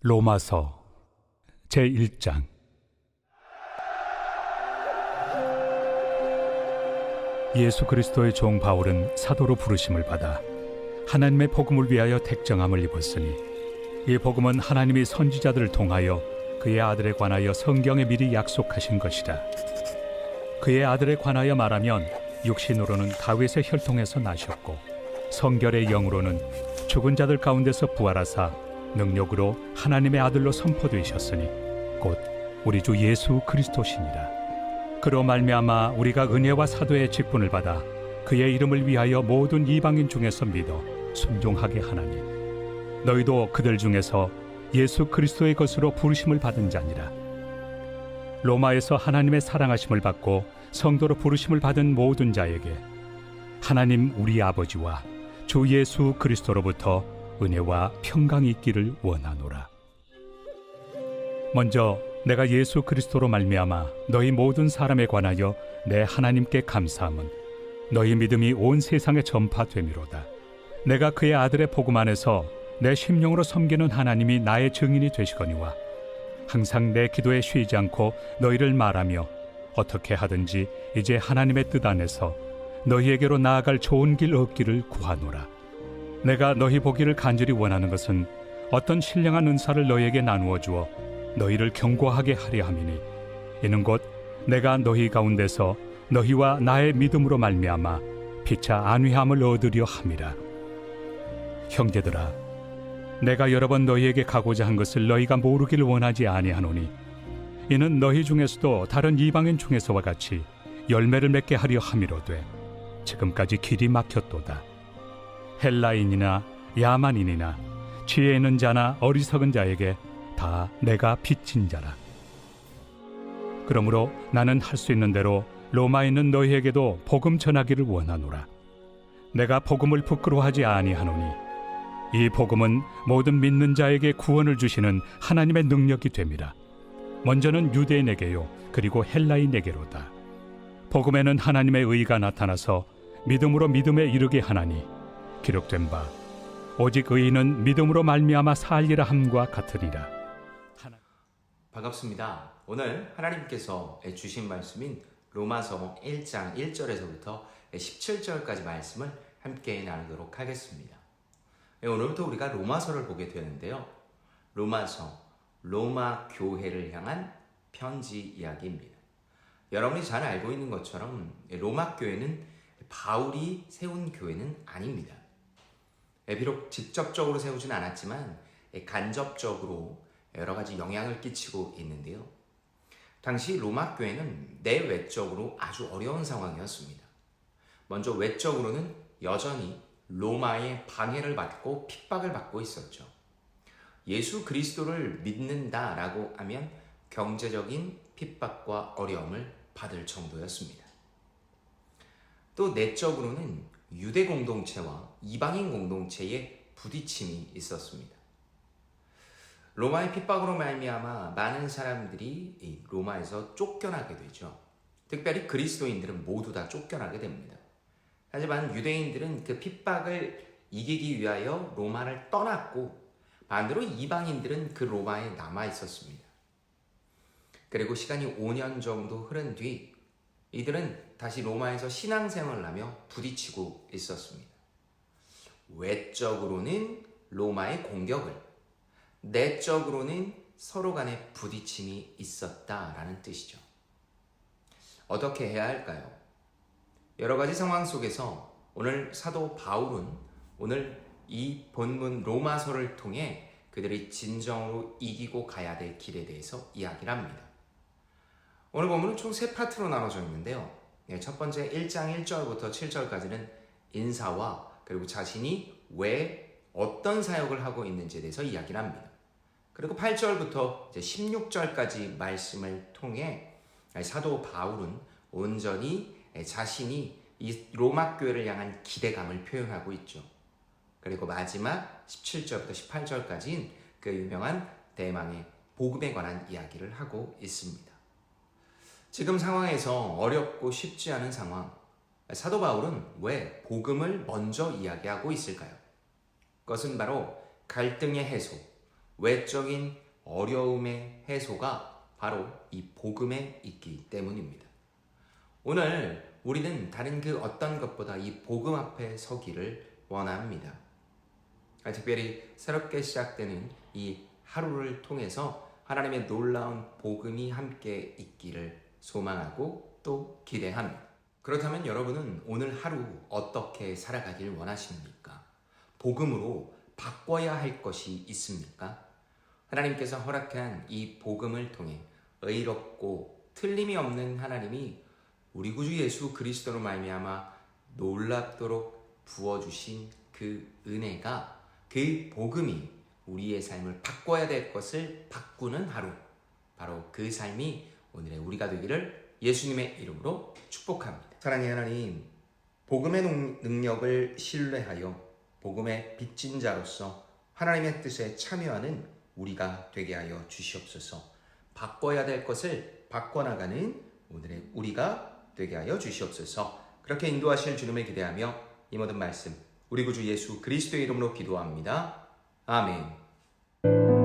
로마서 제1장. 예수 그리스도의 종 바울은 사도로 부르심을 받아 하나님의 복음을 위하여 택정함을 입었으니, 이 복음은 하나님이 선지자들을 통하여 그의 아들에 관하여 성경에 미리 약속하신 것이라. 그의 아들에 관하여 말하면 육신으로는 다윗의 혈통에서 나셨고 성결의 영으로는 죽은 자들 가운데서 부활하사 능력으로 하나님의 아들로 선포되셨으니 곧 우리 주 예수 그리스도시니라. 그로 말미암아 우리가 은혜와 사도의 직분을 받아 그의 이름을 위하여 모든 이방인 중에서 믿어 순종하게 하나니, 너희도 그들 중에서 예수 그리스도의 것으로 부르심을 받은 자니라. 로마에서 하나님의 사랑하심을 받고 성도로 부르심을 받은 모든 자에게 하나님 우리 아버지와 주 예수 그리스도로부터 은혜와 평강이 있기를 원하노라. 먼저 내가 예수 그리스도로 말미암아 너희 모든 사람에 관하여 내 하나님께 감사함은 너희 믿음이 온 세상에 전파됨이로다. 내가 그의 아들의 복음 안에서 내 심령으로 섬기는 하나님이 나의 증인이 되시거니와, 항상 내 기도에 쉬지 않고 너희를 말하며 어떻게 하든지 이제 하나님의 뜻 안에서 너희에게로 나아갈 좋은 길 얻기를 구하노라. 내가 너희 보기를 간절히 원하는 것은 어떤 신령한 은사를 너희에게 나누어 주어 너희를 견고하게 하려 함이니, 이는 곧 내가 너희 가운데서 너희와 나의 믿음으로 말미암아 피차 안위함을 얻으려 함이라. 형제들아, 내가 여러 번 너희에게 가고자 한 것을 너희가 모르기를 원하지 아니하노니, 이는 너희 중에서도 다른 이방인 중에서와 같이 열매를 맺게 하려 함이로되 지금까지 길이 막혔도다. 헬라인이나 야만인이나 지혜 있는 자나 어리석은 자에게 다 내가 빚진 자라. 그러므로 나는 할 수 있는 대로 로마에 있는 너희에게도 복음 전하기를 원하노라. 내가 복음을 부끄러워하지 아니하노니, 이 복음은 모든 믿는 자에게 구원을 주시는 하나님의 능력이 됨이라. 먼저는 유대인에게요, 그리고 헬라인에게로다. 복음에는 하나님의 의가 나타나서 믿음으로 믿음에 이르게 하나니, 기록된 바 오직 의인은 믿음으로 말미암아 살리라 함과 같으니라. 반갑습니다. 오늘 하나님께서 주신 말씀인 로마서 1장 1절에서부터 17절까지 말씀을 함께 나누도록 하겠습니다. 오늘부터 우리가 로마서를 보게 되는데요. 로마서, 로마 교회를 향한 편지 이야기입니다. 여러분이 잘 알고 있는 것처럼 로마 교회는 바울이 세운 교회는 아닙니다. 비록 직접적으로 세우진 않았지만 간접적으로 여러 가지 영향을 끼치고 있는데요. 당시 로마 교회는 내외적으로 아주 어려운 상황이었습니다. 먼저 외적으로는 여전히 로마의 방해를 받고 핍박을 받고 있었죠. 예수 그리스도를 믿는다라고 하면 경제적인 핍박과 어려움을 받을 정도였습니다. 또 내적으로는 유대 공동체와 이방인 공동체의 부딪힘이 있었습니다. 로마의 핍박으로 말미암아 많은 사람들이 로마에서 쫓겨나게 되죠. 특별히 그리스도인들은 모두 다 쫓겨나게 됩니다. 하지만 유대인들은 그 핍박을 이기기 위하여 로마를 떠났고, 반대로 이방인들은 그 로마에 남아 있었습니다. 그리고 시간이 5년 정도 흐른 뒤 이들은 다시 로마에서 신앙생활을 하며 부딪히고 있었습니다. 외적으로는 로마의 공격을, 내적으로는 서로 간의 부딪힘이 있었다라는 뜻이죠. 어떻게 해야 할까요? 여러 가지 상황 속에서 오늘 사도 바울은 오늘 이 본문 로마서를 통해 그들이 진정으로 이기고 가야 될 길에 대해서 이야기를 합니다. 오늘 본문은 총 3파트로 나눠져 있는데요. 첫 번째 1장 1절부터 7절까지는 인사와 그리고 자신이 왜 어떤 사역을 하고 있는지에 대해서 이야기를 합니다. 그리고 8절부터 이제 16절까지 말씀을 통해 사도 바울은 온전히 자신이 이 로마 교회를 향한 기대감을 표현하고 있죠. 그리고 마지막 17절부터 18절까지는 그 유명한 대망의 복음에 관한 이야기를 하고 있습니다. 지금 상황에서 어렵고 쉽지 않은 상황, 사도 바울은 왜 복음을 먼저 이야기하고 있을까요? 그것은 바로 갈등의 해소, 외적인 어려움의 해소가 바로 이 복음에 있기 때문입니다. 오늘 우리는 다른 그 어떤 것보다 이 복음 앞에 서기를 원합니다. 특별히 새롭게 시작되는 이 하루를 통해서 하나님의 놀라운 복음이 함께 있기를 소망하고 또 기대합니다. 그렇다면 여러분은 오늘 하루 어떻게 살아가길 원하십니까? 복음으로 바꿔야 할 것이 있습니까? 하나님께서 허락한 이 복음을 통해 의롭고 틀림이 없는 하나님이 우리 구주 예수 그리스도로 말미암아 놀랍도록 부어주신 그 은혜가, 그 복음이 우리의 삶을 바꿔야 될 것을 바꾸는 하루, 바로 그 삶이 오늘의 우리가 되기를 예수님의 이름으로 축복합니다. 사랑의 하나님, 복음의 능력을 신뢰하여 복음의 빚진 자로서 하나님의 뜻에 참여하는 우리가 되게 하여 주시옵소서. 바꿔야 될 것을 바꿔나가는 오늘의 우리가 되게 하여 주시옵소서. 그렇게 인도하실 주님을 기대하며 이 모든 말씀 우리 구주 예수 그리스도의 이름으로 기도합니다. 아멘.